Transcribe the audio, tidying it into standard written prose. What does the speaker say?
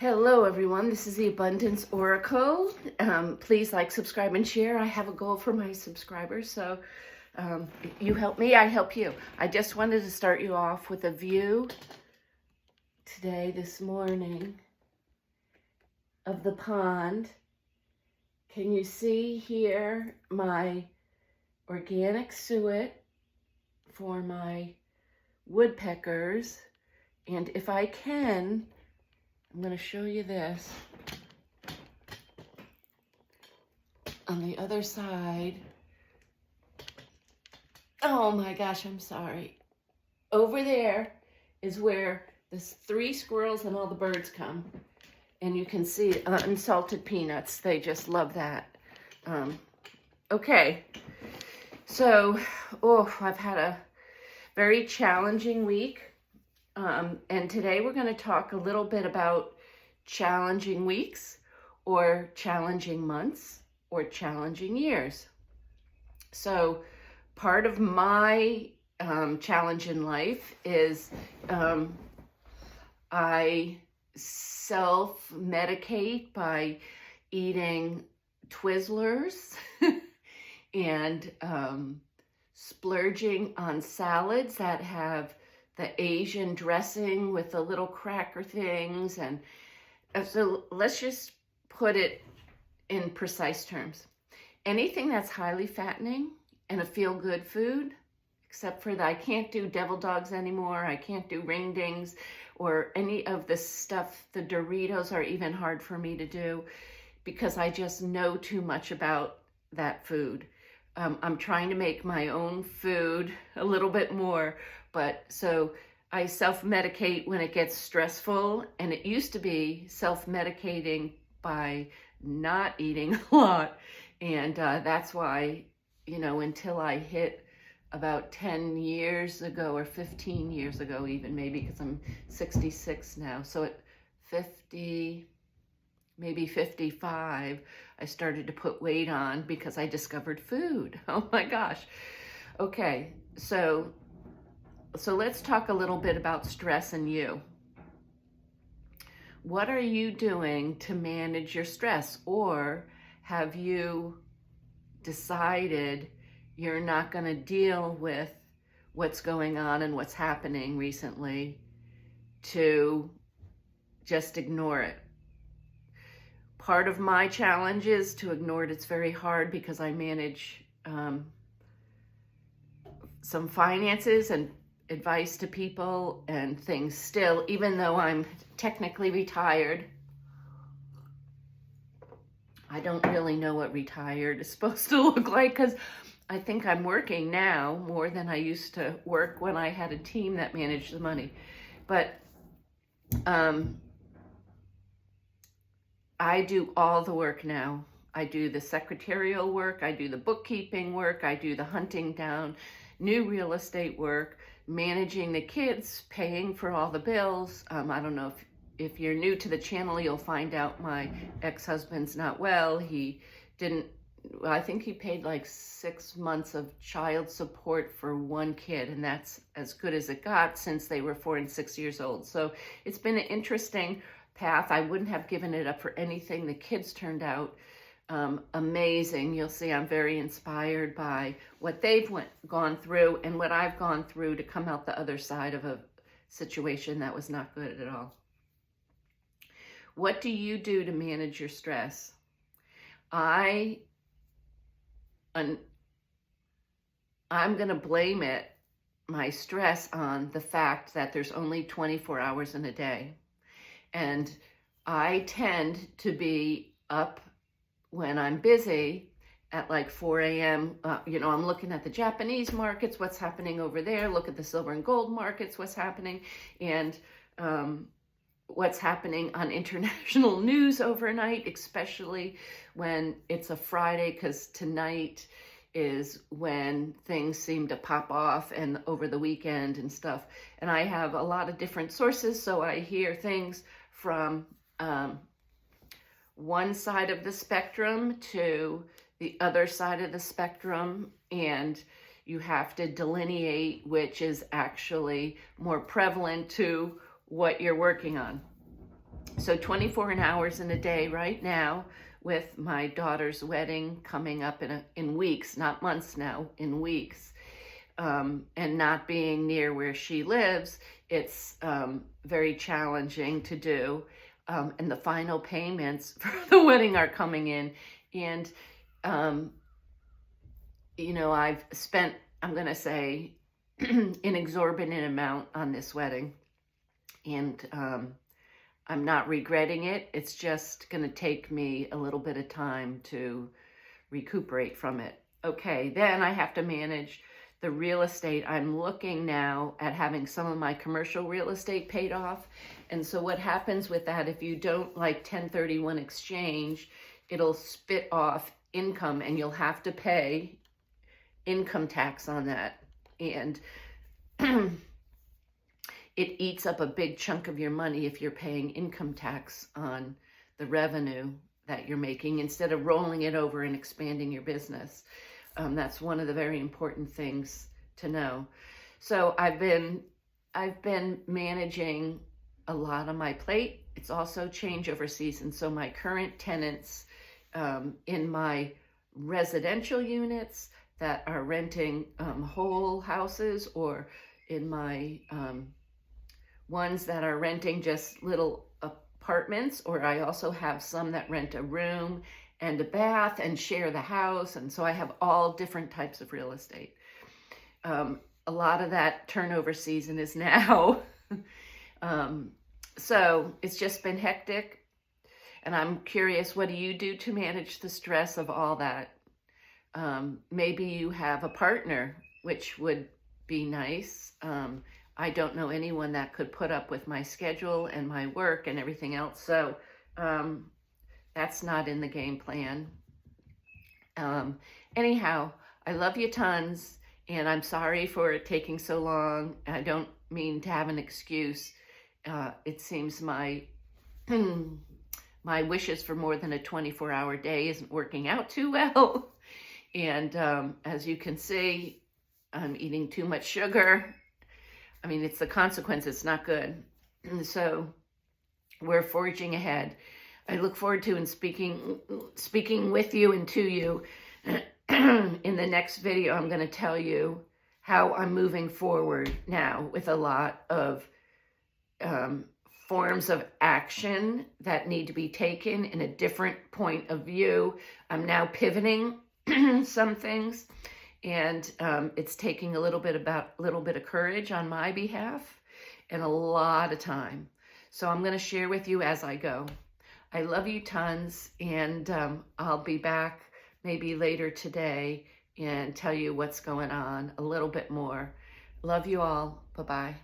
Hello, everyone. This is the Abundance Oracle. Please like, subscribe, and share. I have a goal for my subscribers, so you help me, I help you. I just wanted to start you off with a view this morning, of the pond. Can you see here my organic suet for my woodpeckers? And if I can, I'm going to show you this. On the other side, oh my gosh, I'm sorry. Over there is where the 3 squirrels and all the birds come. And you can see unsalted peanuts. They just love that. Okay, so, I've had a very challenging week. And today we're going to talk a little bit about challenging weeks or challenging months or challenging years. So part of my challenge in life is I self-medicate by eating Twizzlers and splurging on salads that have the Asian dressing with the little cracker things. And so let's just put it in precise terms. Anything that's highly fattening and a feel-good food, except for that I can't do devil dogs anymore, I can't do ring dings or any of the stuff, the Doritos are even hard for me to do because I just know too much about that food. I'm trying to make my own food a little bit more, but so I self-medicate when it gets stressful, and it used to be self-medicating by not eating a lot, and that's why, until I hit about 10 years ago or 15 years ago even, maybe, because I'm 66 now, so at 50, maybe 55, I started to put weight on because I discovered food. Oh my gosh. Okay, so let's talk a little bit about stress and you. What are you doing to manage your stress? Or have you decided you're not going to deal with what's going on and what's happening recently, to just ignore it? Part of my challenge is to ignore it. It's very hard because I manage some finances and advice to people and things still, even though I'm technically retired. I don't really know what retired is supposed to look like because I think I'm working now more than I used to work when I had a team that managed the money. But I do all the work now. I do the secretarial work, I do the bookkeeping work, I do the hunting down new real estate work, managing the kids, paying for all the bills. I don't know if you're new to the channel, you'll find out my ex-husband's not well. I think he paid like 6 months of child support for 1 kid, and that's as good as it got since they were 4 and 6 years old. So it's been an interesting path. I wouldn't have given it up for anything. The kids turned out amazing. You'll see I'm very inspired by what they've gone through and what I've gone through to come out the other side of a situation that was not good at all. What do you do to manage your stress? I'm going to blame my stress on the fact that there's only 24 hours in a day. And I tend to be up when I'm busy at like 4 a.m. I'm looking at the Japanese markets, what's happening over there, look at the silver and gold markets, what's happening, and what's happening on international news overnight, especially when it's a Friday, because tonight is when things seem to pop off, and over the weekend and stuff. And I have a lot of different sources, so I hear things from one side of the spectrum to the other side of the spectrum, and you have to delineate which is actually more prevalent to what you're working on. So 24 hours in a day right now, with my daughter's wedding coming up in weeks, not months now, in weeks, and not being near where she lives, it's very challenging to do. And the final payments for the wedding are coming in. And, you know, I've spent, I'm going to say, an exorbitant amount on this wedding. And I'm not regretting it. It's just going to take me a little bit of time to recuperate from it. Okay, then I have to manage the real estate. I'm looking now at having some of my commercial real estate paid off. And so what happens with that, if you don't like 1031 exchange, it'll spit off income and you'll have to pay income tax on that. And it eats up a big chunk of your money if you're paying income tax on the revenue that you're making instead of rolling it over and expanding your business. That's one of the very important things to know. So I've been managing a lot on my plate. It's also changeover season. So my current tenants in my residential units that are renting whole houses, or in my ones that are renting just little apartments, or I also have some that rent a room and a bath and share the house. And so I have all different types of real estate. A lot of that turnover season is now. So it's just been hectic. And I'm curious, what do you do to manage the stress of all that? Maybe you have a partner, which would be nice. I don't know anyone that could put up with my schedule and my work and everything else. So that's not in the game plan. Anyhow, I love you tons, and I'm sorry for it taking so long. I don't mean to have an excuse. It seems my my wishes for more than a 24-hour day isn't working out too well. And as you can see, I'm eating too much sugar. I mean, it's the consequence. It's not good. So we're forging ahead. I look forward to speaking with you and to you. In the next video, I'm going to tell you how I'm moving forward now with a lot of forms of action that need to be taken in a different point of view. I'm now pivoting some things, and it's taking a little bit of courage on my behalf and a lot of time. So I'm going to share with you as I go. I love you tons, and I'll be back maybe later today and tell you what's going on a little bit more. Love you all. Bye-bye.